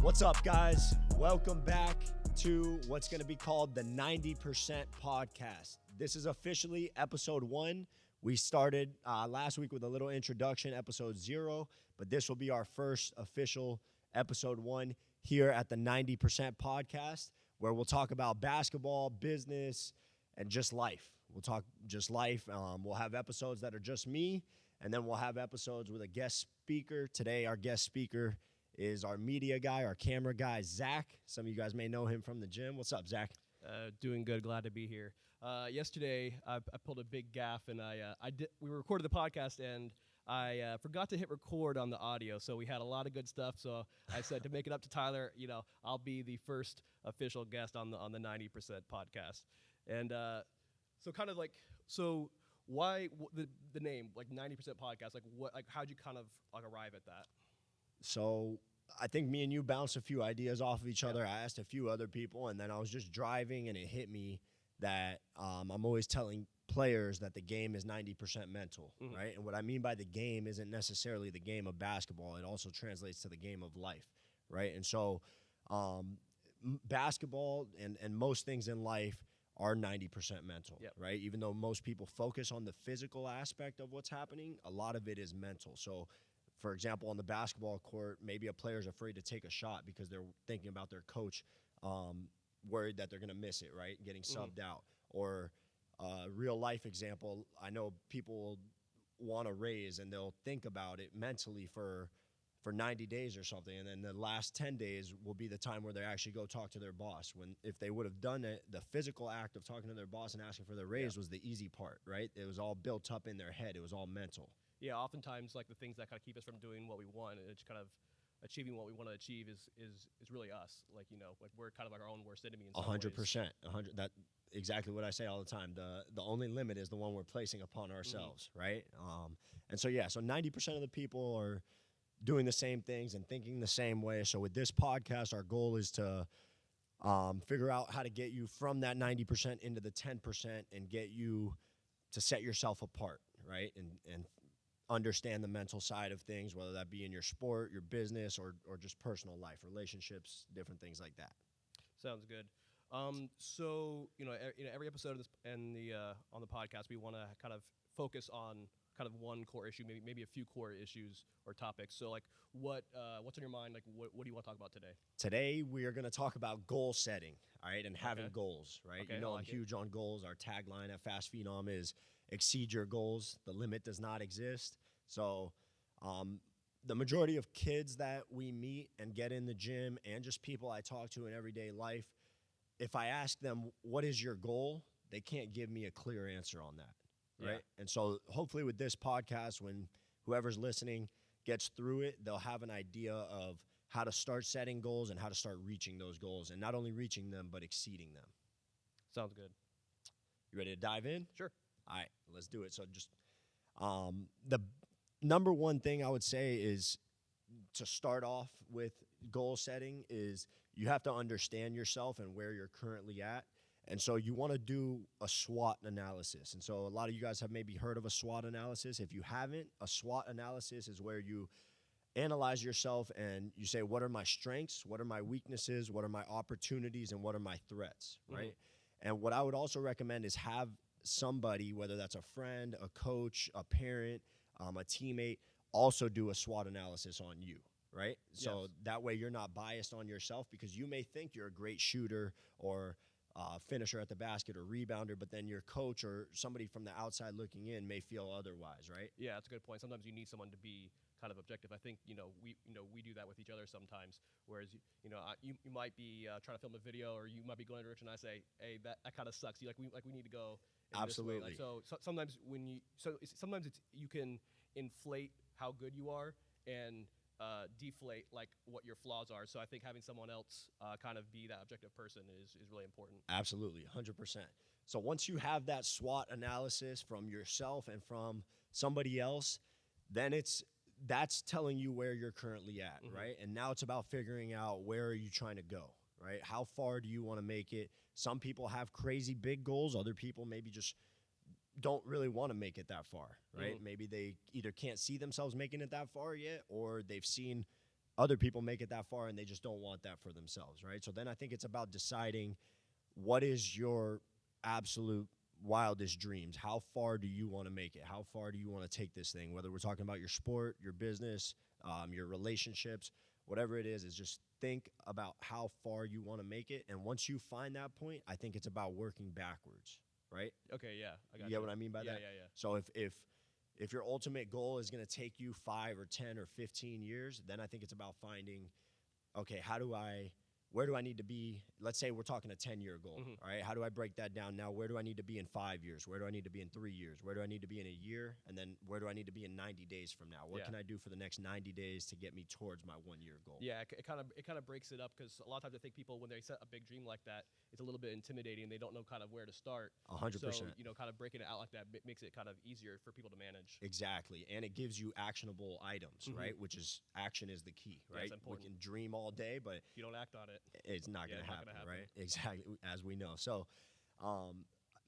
What's up, guys? Welcome back to what's going to be called the 90% podcast. This is officially episode 1. We started last week with a little introduction, episode 0, but this will be our first official episode 1 here at the 90% podcast, where we'll talk about basketball, business, and just life. We'll talk just life. We'll have episodes that are just me, and then we'll have episodes with a guest speaker. Today, our guest speaker is our media guy, our camera guy, Zach. Some of you guys may know him from the gym. What's up, Zach? Doing good. Glad to be here. Yesterday, I pulled a big gaffe, and we recorded the podcast, and I forgot to hit record on the audio, so we had a lot of good stuff. So I said to make it up to Tyler, I'll be the first official guest on the 90% podcast. And so why the name, like 90% podcast? How'd you kind of arrive at that? So I think me and you bounced a few ideas off of each other. I asked a few other people, and then I was just driving, and it hit me that I'm always telling players that the game is 90% mental, right? And what I mean by the game isn't necessarily the game of basketball. It also translates to the game of life, right? And so basketball and most things in life are 90% mental, right? Even though most people focus on the physical aspect of what's happening, a lot of it is mental. So for example, on the basketball court, maybe a player's afraid to take a shot because they're thinking about their coach, worried that they're going to miss it, right? Getting subbed out. Or real life example, I know people want a raise and they'll think about it mentally for 90 days or something, and then the last 10 days will be the time where they actually go talk to their boss. When if they would have done it, the physical act of talking to their boss and asking for their raise was the easy part, right? It was all built up in their head. It was all mental. Yeah, oftentimes the things that kind of keep us from doing what we want, and it's kind of achieving what we want to achieve is really us. We're kind of like our own worst enemy in some 100%. That exactly what I say all the time. The only limit is the one we're placing upon ourselves, right? So 90% of the people are doing the same things and thinking the same way. So with this podcast, our goal is to figure out how to get you from that 90% into the 10% and get you to set yourself apart, right? And understand the mental side of things, whether that be in your sport, your business, or just personal life, relationships, different things like that. Sounds good. Every episode of this and on the podcast, we want to kind of focus on kind of one core issue, maybe a few core issues or topics. So what's on your mind? What do you want to talk about today? Today we are going to talk about goal setting, all right, and having goals, right? Okay, I'm huge on goals. Our tagline at FastFenom is exceed your goals. The limit does not exist. So the majority of kids that we meet and get in the gym and just people I talk to in everyday life, if I ask them, what is your goal? They can't give me a clear answer on that, right? And so hopefully with this podcast, when whoever's listening gets through it, they'll have an idea of how to start setting goals and how to start reaching those goals, and not only reaching them, but exceeding them. Sounds good. You ready to dive in? Sure. All right, let's do it. So just the number one thing I would say is to start off with goal setting is you have to understand yourself and where you're currently at. And so you want to do a SWOT analysis. And so a lot of you guys have maybe heard of a SWOT analysis. If you haven't, a SWOT analysis is where you analyze yourself and you say, what are my strengths? What are my weaknesses? What are my opportunities? And what are my threats, right? And what I would also recommend is have somebody, whether that's a friend, a coach, a parent, a teammate, also do a SWOT analysis on you, right? So that way you're not biased on yourself, because you may think you're a great shooter or finisher at the basket or rebounder, but then your coach or somebody from the outside looking in may feel otherwise, right? Yeah, that's a good point. Sometimes you need someone to be kind of objective. I think we do that with each other sometimes. Whereas you might be trying to film a video, or you might be going in a direction. And I say, hey, that kind of sucks. We need to go. Absolutely. So sometimes you can inflate how good you are and deflate what your flaws are. So I think having someone else kind of be that objective person is really important. Absolutely, 100%. So once you have that SWOT analysis from yourself and from somebody else, then that's telling you where you're currently at, right? And now it's about figuring out, where are you trying to go, right? How far do you want to make it? Some people have crazy big goals. Other people maybe just don't really want to make it that far, right? Maybe they either can't see themselves making it that far yet, or they've seen other people make it that far and they just don't want that for themselves, right? So then I think it's about deciding what is your absolute wildest dreams. How far do you want to make it? How far do you want to take this thing? Whether we're talking about your sport, your business, your relationships, whatever it is just think about how far you want to make it. And once you find that point, I think it's about working backwards, right? Okay, yeah, I got You get what I mean by that? Yeah. So if your ultimate goal is going to take you 5 or 10 or 15 years, then I think it's about finding, okay, where do I need to be? Let's say we're talking a 10-year goal, all right? How do I break that down now? Where do I need to be in 5 years? Where do I need to be in 3 years? Where do I need to be in a year? And then where do I need to be in 90 days from now? What can I do for the next 90 days to get me towards my 1-year goal? Yeah, it kind of breaks it up, because a lot of times I think people, when they set a big dream like that, it's a little bit intimidating. They don't know kind of where to start. 100%. So, kind of breaking it out like that makes it kind of easier for people to manage. Exactly. And it gives you actionable items, right? Which is, action is the key, right? Yeah, we can dream all day, but if you don't act on it, it's not going to happen, right? Exactly, as we know. So,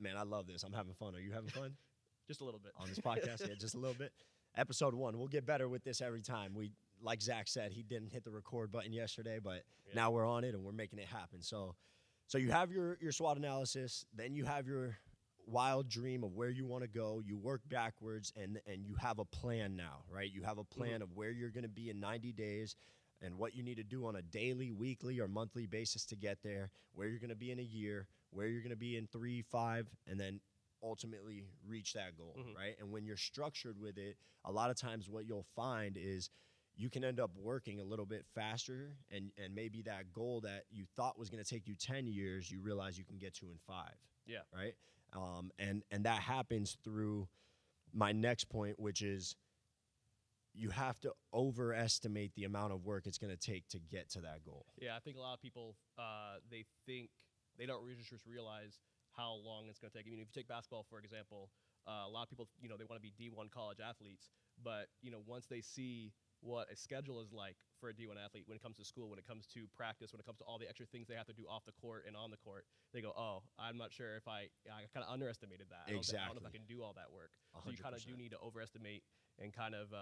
man, I love this. I'm having fun. Are you having fun? Just a little bit. On this podcast? Yeah, just a little bit. Episode 1. We'll get better with this every time. Like Zach said, he didn't hit the record button yesterday, but now we're on it and we're making it happen. So you have your SWOT analysis, then you have your wild dream of where you want to go. You work backwards, and you have a plan now, right? You have a plan of where you're going to be in 90 days and what you need to do on a daily, weekly, or monthly basis to get there, where you're going to be in a year, where you're going to be in 3, 5, and then ultimately reach that goal, right? And when you're structured with it, a lot of times what you'll find is you can end up working a little bit faster, and maybe that goal that you thought was going to take you 10 years, you realize you can get to in 5. Yeah. Right? And that happens through my next point, which is you have to overestimate the amount of work it's going to take to get to that goal. Yeah, I think a lot of people, they think they don't just realize how long it's going to take. I mean, if you take basketball, for example, a lot of people, they want to be D1 college athletes, but, once they see what a schedule is like for a D1 athlete when it comes to school, when it comes to practice, when it comes to all the extra things they have to do off the court and on the court, they go, oh, I'm not sure if I kind of underestimated that. I don't know if I can do all that work. 100%. So you kind of do need to overestimate and kind of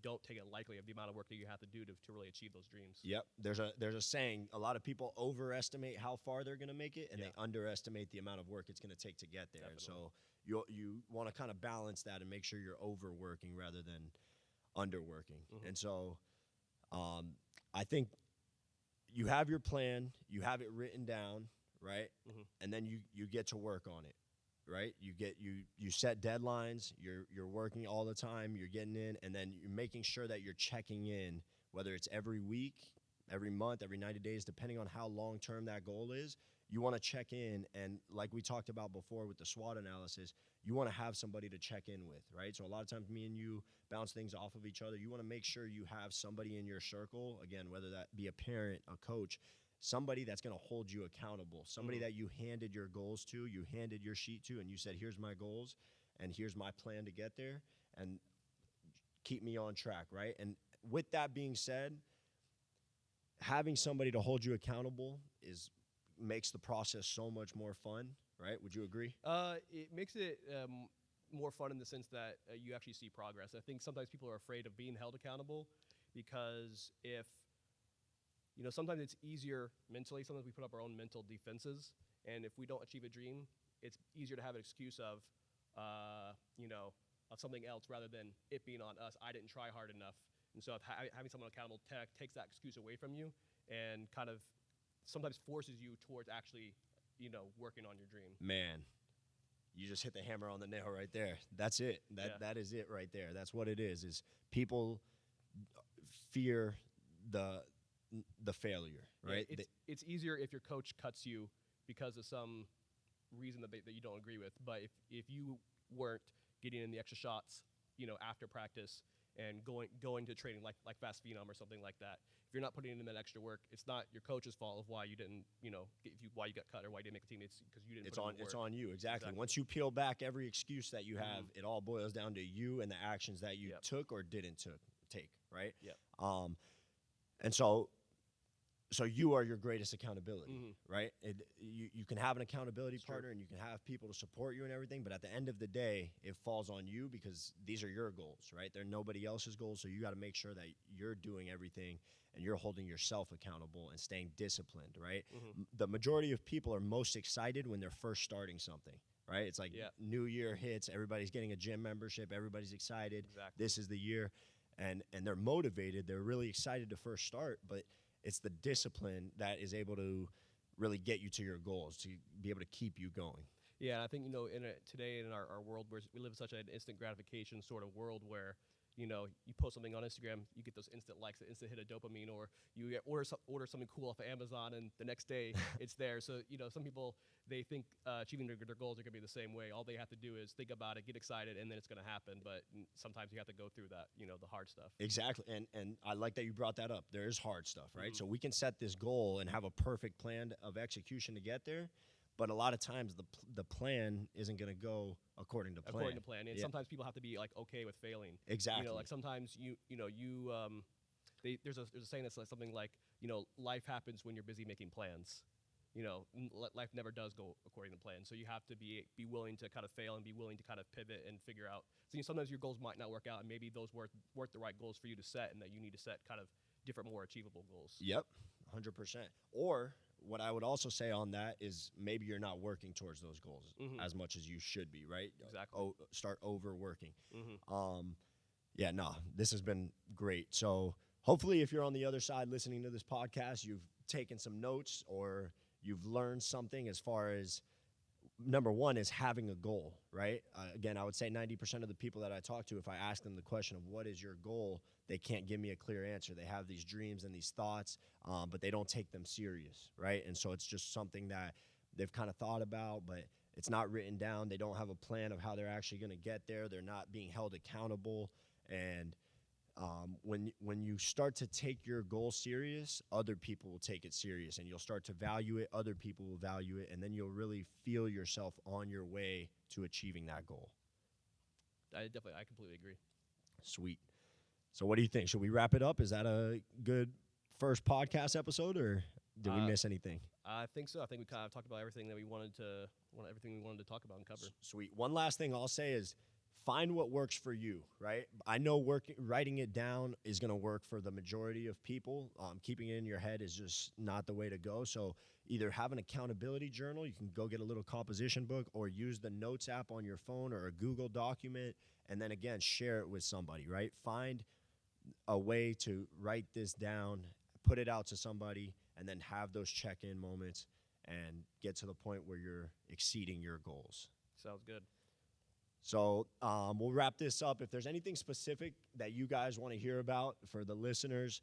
don't take it lightly of the amount of work that you have to do to really achieve those dreams. Yep. There's a saying, a lot of people overestimate how far they're going to make it, and they underestimate the amount of work it's going to take to get there. Definitely. And so you want to kind of balance that and make sure you're overworking rather than underworking. And so I think you have your plan, you have it written down, right? And then you get to work on it, right? You set deadlines, you're working all the time, you're getting in, and then you're making sure that you're checking in, whether it's every week, every month, every 90 days, depending on how long term that goal is. You want to check in, and like we talked about before with the SWOT analysis, you want to have somebody to check in with, right? So a lot of times me and you bounce things off of each other. You want to make sure you have somebody in your circle, again, whether that be a parent, a coach, somebody that's going to hold you accountable, somebody that you handed your goals to, you handed your sheet to, and you said, here's my goals, and here's my plan to get there, and keep me on track, right? And with that being said, having somebody to hold you accountable makes the process so much more fun, right? Would you agree? It makes it more fun in the sense that you actually see progress. I think sometimes people are afraid of being held accountable because sometimes it's easier mentally. Sometimes we put up our own mental defenses, and if we don't achieve a dream, it's easier to have an excuse of something else rather than it being on us. I didn't try hard enough. And so having someone accountable takes that excuse away from you and kind of sometimes forces you towards actually, working on your dream. Man, you just hit the hammer on the nail right there. That's it. That is it right there. That's what it is people fear the failure, right? It's easier if your coach cuts you because of some reason that you don't agree with. But if you weren't getting in the extra shots, after practice and going to training like FastFenom or something like that, if you're not putting in that extra work, it's not your coach's fault of why you didn't, why you got cut or why you didn't make a team. It's because you didn't. It's on you, exactly. Once you peel back every excuse that you have, it all boils down to you and the actions that you took or didn't take, right? Yeah. And so So you are your greatest accountability, right? You can have an accountability partner and you can have people to support you and everything, but at the end of the day, it falls on you because these are your goals, right? They're nobody else's goals, so you got to make sure that you're doing everything and you're holding yourself accountable and staying disciplined, right? The majority of people are most excited when they're first starting something, right? It's like New Year hits, everybody's getting a gym membership, everybody's excited. Exactly. This is the year, and they're motivated, they're really excited to first start, but it's the discipline that is able to really get you to your goals, to be able to keep you going. Yeah, and I think, today in our world where we live in such an instant gratification sort of world where, you post something on Instagram, you get those instant likes, the instant hit of dopamine, or you order something cool off of Amazon, and the next day it's there. So, some people, they think achieving their goals are going to be the same way. All they have to do is think about it, get excited, and then it's going to happen. But sometimes you have to go through that, the hard stuff. Exactly. And I like that you brought that up. There is hard stuff, right? So we can set this goal and have a perfect plan of execution to get there. But a lot of times the plan isn't going to go according to plan. According to plan. And sometimes people have to be like okay with failing. Exactly. Like sometimes there's a saying that's like something like, life happens when you're busy making plans. Life never does go according to plan. So you have to be willing to kind of fail and be willing to kind of pivot and figure out. So sometimes your goals might not work out, and maybe those weren't the right goals for you to set, and that you need to set kind of different, more achievable goals. Yep, 100%. Or what I would also say on that is maybe you're not working towards those goals as much as you should be, right? Exactly. Start overworking. This has been great. So hopefully if you're on the other side listening to this podcast, you've taken some notes or you've learned something as far as, number one is having a goal, right? Again, I would say 90% of the people that I talk to, if I ask them the question of what is your goal, they can't give me a clear answer. They have these dreams and these thoughts, but they don't take them serious, right? And so it's just something that they've kind of thought about, but it's not written down. They don't have a plan of how they're actually going to get there. They're not being held accountable. And when you start to take your goal serious, other people will take it serious, and you'll start to value it. Other people will value it, and then you'll really feel yourself on your way to achieving that goal. I completely agree. Sweet. So what do you think? Should we wrap it up? Is that a good first podcast episode, or did we miss anything? I think so. I think we kind of talked about everything that we wanted to talk about and cover. Sweet. One last thing I'll say is, find what works for you, right? I know writing it down is going to work for the majority of people. Keeping it in your head is just not the way to go. So either have an accountability journal. You can go get a little composition book, or use the Notes app on your phone or a Google document, and then, again, share it with somebody, right? Find a way to write this down, put it out to somebody, and then have those check-in moments and get to the point where you're exceeding your goals. Sounds good. So we'll wrap this up. If there's anything specific that you guys want to hear about for the listeners,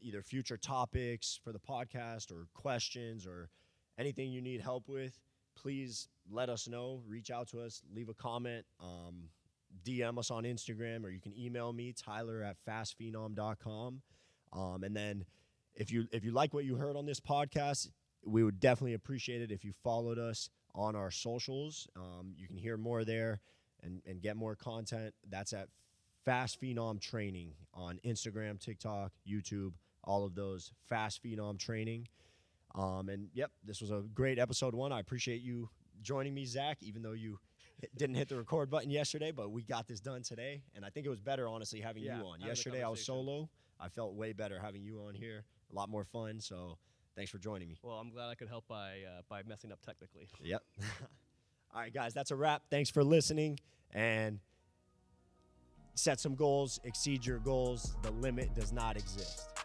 either future topics for the podcast or questions or anything you need help with, please let us know. Reach out to us. Leave a comment. DM us on Instagram, or you can email me, tyler@fastphenom.com. And then if you like what you heard on this podcast, we would definitely appreciate it if you followed us on our socials. You can hear more there and get more content. That's at FastFenom Training on Instagram, TikTok, YouTube, all of those. FastFenom Training. And yep, this was a great episode 1. I appreciate you joining me, Zach, even though you didn't hit the record button yesterday, but we got this done today. And I think it was better, honestly, having you on. Yesterday I was solo. I felt way better having you on here. A lot more fun. So thanks for joining me. Well, I'm glad I could help by messing up technically. Yep. All right, guys, that's a wrap. Thanks for listening, and set some goals, exceed your goals. The limit does not exist.